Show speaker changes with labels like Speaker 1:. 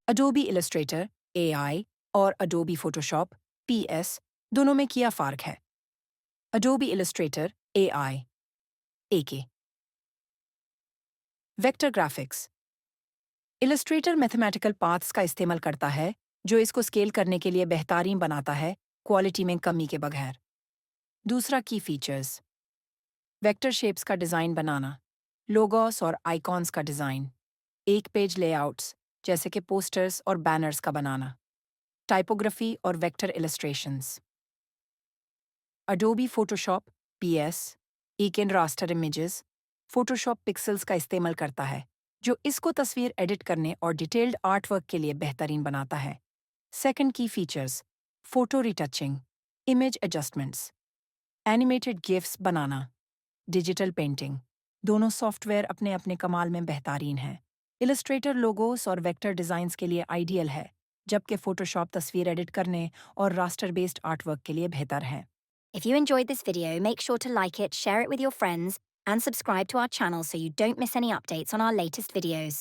Speaker 1: Adobe Illustrator AI اور Adobe Photoshop PS دونوں میں کیا فرق ہے؟ Adobe Illustrator AI AK vector graphics Illustrator mathematical paths کا استعمال کرتا ہے جو اس کو اسکیل کرنے کے لیے بہترین بناتا ہے کوالٹی میں کمی کے بغیر. دوسرا کی فیچرز ویکٹر شیپس کا ڈیزائن بنانا، لوگوس اور آئیکونس کا ڈیزائن، ایک پیج لے آؤٹس جیسے کہ پوسٹرز اور بینرز کا بنانا، ٹائپوگرافی اور vector illustrations. Adobe Photoshop PS ایک ان راسٹر امیجز فوٹوشاپ پکسلز کا استعمال کرتا ہے جو اس کو تصویر ایڈٹ کرنے اور ڈیٹیلڈ آرٹ ورک کے لیے بہترین بناتا ہے. سیکنڈ کی features photo retouching, image adjustments, animated GIFs بنانا، ڈیجیٹل پینٹنگ. دونوں سافٹ ویئر اپنے اپنے کمال میں بہترین ہیں. السٹریٹر لوگوس اور ویکٹر ڈیزائنز کے لیے آئیڈیل ہے جبکہ فوٹوشاپ تصویر ایڈٹ کرنے اور راسٹر بیسڈ آرٹ ورک کے لیے بہتر ہے.
Speaker 2: If you enjoyed this video, make sure to like it, share it with your friends, and subscribe to our channel so you don't miss any updates on our latest videos.